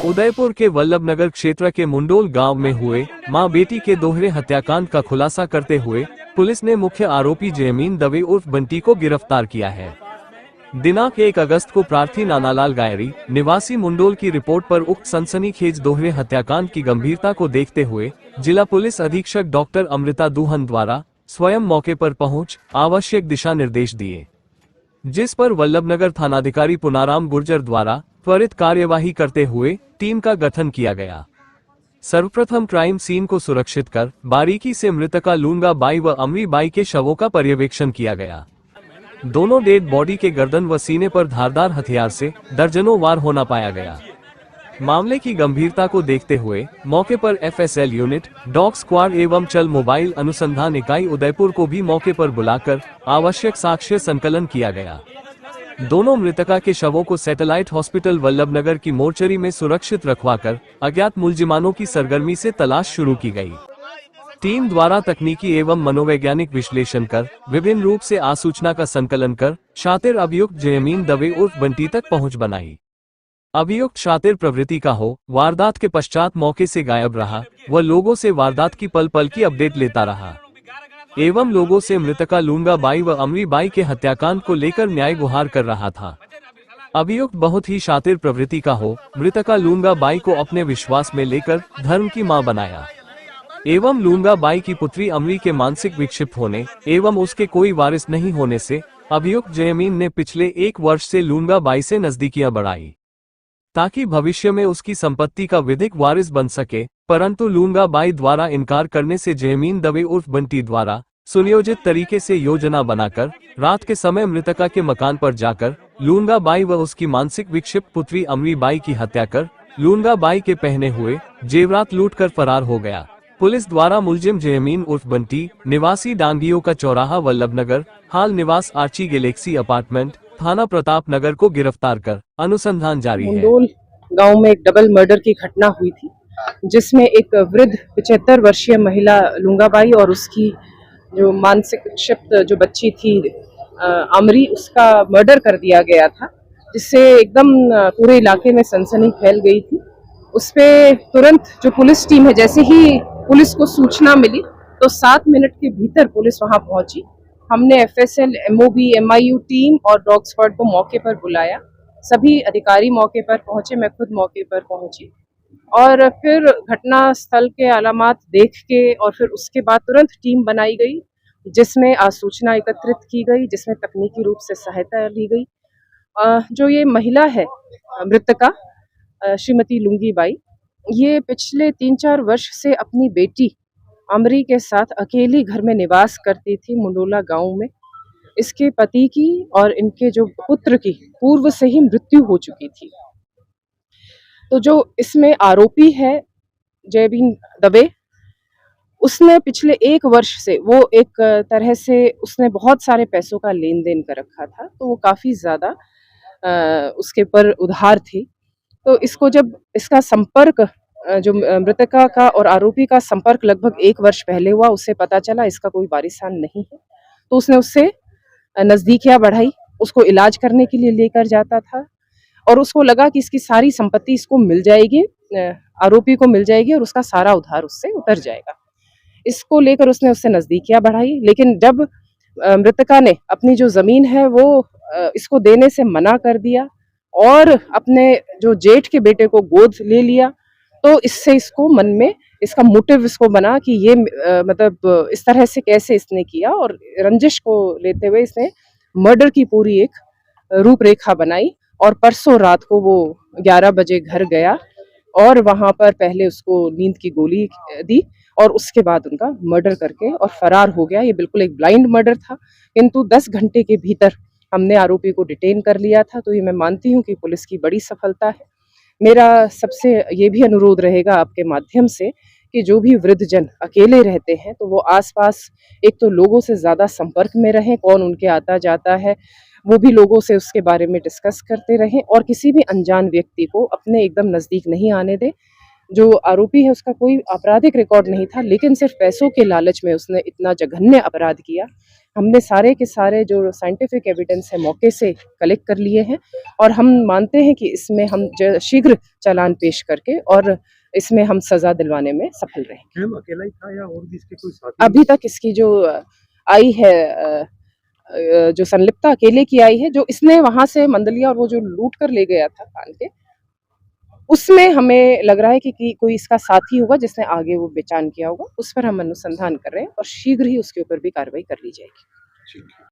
उदयपुर के वल्लभनगर क्षेत्र के मुंडोल गांव में हुए मां बेटी के दोहरे हत्याकांड का खुलासा करते हुए पुलिस ने मुख्य आरोपी जयमीन दवे उर्फ बंटी को गिरफ्तार किया है। दिनांक 1 अगस्त को प्रार्थी नानालाल गायरी निवासी मुंडोल की रिपोर्ट पर उक्त सनसनीखेज दोहरे हत्याकांड की गंभीरता को देखते हुए जिला पुलिस अधीक्षक डॉक्टर अमृता दुहन द्वारा स्वयं मौके पर पहुंच आवश्यक दिशा निर्देश दिए, जिस पर वल्लभनगर थानाधिकारी पुनाराम गुर्जर द्वारा त्वरित कार्यवाही करते हुए टीम का गठन किया गया। सर्वप्रथम क्राइम सीन को सुरक्षित कर बारीकी से मृतका लूंगा बाई व अमरी बाई के शवों का पर्यवेक्षण किया गया। दोनों डेड बॉडी के गर्दन व सीने पर धारदार हथियार से दर्जनों वार होना पाया गया। मामले की गंभीरता को देखते हुए मौके पर एफएसएल यूनिट, डॉग स्क्वाड एवं चल मोबाइल अनुसंधान इकाई उदयपुर को भी मौके पर बुलाकर आवश्यक साक्ष्य संकलन किया गया। दोनों मृतका के शवों को सैटेलाइट हॉस्पिटल वल्लभनगर की मोर्चरी में सुरक्षित रखवाकर अज्ञात मुलजिमानों की सरगर्मी से तलाश शुरू की गई। टीम द्वारा तकनीकी एवं मनोवैज्ञानिक विश्लेषण कर विभिन्न रूप से आसूचना का संकलन कर शातिर अभियुक्त जयमीन दवे उर्फ बंटी तक पहुंच बनाई। अभियुक्त शातिर प्रवृत्ति का हो, वारदात के पश्चात मौके से गायब रहा व लोगों से वारदात की पल पल की अपडेट लेता रहा एवं लोगों से मृतका लूंगा बाई व अमरी बाई के हत्याकांड को लेकर न्याय गुहार कर रहा था। अभियुक्त बहुत ही शातिर प्रवृत्ति का हो, मृतका लूंगा बाई को अपने विश्वास में लेकर धर्म की मां बनाया एवं लूंगा बाई की पुत्री अमरी के मानसिक विक्षिप्त होने एवं उसके कोई वारिस नहीं होने से अभियुक्त जयमीन ने पिछले 1 वर्ष से लूंगा बाई से नजदीकियां बढ़ाई ताकि भविष्य में उसकी संपत्ति का विधिक वारिस बन सके, परंतु लूंगा बाई द्वारा इनकार करने से जयमीन दवे उर्फ बंटी द्वारा सुनियोजित तरीके से योजना बनाकर रात के समय मृतका के मकान पर जाकर लूंगा बाई व उसकी मानसिक विक्षिप्त पुत्री अमरी बाई की हत्या कर लूंगा बाई के पहने हुए जेवरात लूटकर फरार हो गया। पुलिस द्वारा मुलजिम जयमीन उर्फ बंटी निवासी डांगियों का चौराहा वल्लभनगर हाल निवास आर्ची गैलेक्सी अपार्टमेंट थाना प्रताप नगर को गिरफ्तार कर अनुसंधान जारी है। मुंडोल गांव में एक डबल मर्डर की घटना हुई थी, जिसमें एक वृद्ध 75 वर्षीय महिला लूंगाबाई और उसकी जो मानसिक विक्षिप्त जो बच्ची थी अमरी, उसका मर्डर कर दिया गया था, जिससे एकदम पूरे इलाके में सनसनी फैल गई थी। उस पे तुरंत जो पुलिस टीम है, जैसे ही पुलिस को सूचना मिली तो 7 मिनट के भीतर पुलिस वहां पहुंची। हमने एफएसएल, एमओबी, एमआईयू टीम और डॉग स्क्वाड को मौके पर बुलाया। सभी अधिकारी मौके पर पहुंचे, मैं खुद मौके पर पहुंची और फिर घटना स्थल के अलामात देख के और फिर उसके बाद तुरंत टीम बनाई गई, जिसमें आसूचना एकत्रित की गई, जिसमें तकनीकी रूप से सहायता ली गई। जो ये महिला है मृतका श्रीमती लूंगी बाई, ये पिछले 3-4 वर्ष से अपनी बेटी अमरी के साथ अकेली घर में निवास करती थी मुंडोला गांव में। इसके पति की और इनके जो पुत्र की पूर्व से ही मृत्यु हो चुकी थी। तो जो इसमें आरोपी है जयमीन दवे, उसने पिछले 1 वर्ष से वो एक तरह से उसने बहुत सारे पैसों का लेन देन कर रखा था, तो वो काफी ज्यादा उसके ऊपर उधार थी। तो इसको जब इसका संपर्क जो मृतका का और आरोपी का संपर्क लगभग 1 वर्ष पहले हुआ, उससे पता चला इसका कोई वारिसान नहीं है, तो उसने उससे नजदीकियां बढ़ाई, उसको इलाज करने के लिए लेकर जाता था और उसको लगा कि इसकी सारी संपत्ति इसको मिल जाएगी, आरोपी को मिल जाएगी और उसका सारा उधार उससे उतर जाएगा। इसको लेकर उसने उससे नजदीकियां बढ़ाई, लेकिन जब मृतका ने अपनी जो जमीन है वो इसको देने से मना कर दिया और अपने जो जेठ के बेटे को गोद ले लिया, तो इससे इसको मन में इसका मोटिव इसको बना कि ये मतलब इस तरह से कैसे इसने किया, और रंजिश को लेते हुए इसने मर्डर की पूरी एक रूपरेखा बनाई। और परसों रात को वो 11 बजे घर गया और वहां पर पहले उसको नींद की गोली दी और उसके बाद उनका मर्डर करके और फरार हो गया। ये बिल्कुल एक ब्लाइंड मर्डर था, किंतु 10 घंटे के भीतर हमने आरोपी को डिटेन कर लिया था। तो ये मैं मानती हूँ कि पुलिस की बड़ी सफलता है। मेरा सबसे ये भी अनुरोध रहेगा आपके माध्यम से कि जो भी वृद्धजन अकेले रहते हैं तो वो आसपास एक तो लोगों से ज़्यादा संपर्क में रहें, कौन उनके आता जाता है वो भी लोगों से उसके बारे में डिस्कस करते रहें और किसी भी अनजान व्यक्ति को अपने एकदम नज़दीक नहीं आने दें। जो आरोपी है उसका कोई आपराधिक रिकॉर्ड नहीं था, लेकिन सिर्फ पैसों के लालच में उसने इतना जघन्य अपराध किया हमने सारे के सारे जो साइंटिफिक एविडेंस है मौके से कलेक्ट कर लिए हैं और हम मानते हैं कि इसमें हम शीघ्र चालान पेश करके और इसमें हम सजा दिलवाने में सफल रहेंगे। मैम अकेला ही था या और भी इसके कोई साथी? अभी तक इसकी जो आई है जो संलिप्तता अकेले की आई है, जो इसने वहां से मंदलिया और वो जो लूट कर ले गया था कान के, उसमें हमें लग रहा है कि कोई इसका साथी होगा जिसने आगे वो बेचान किया होगा। उस पर हम अनुसंधान कर रहे हैं और शीघ्र ही उसके ऊपर भी कार्रवाई कर ली जाएगी। ठीक है।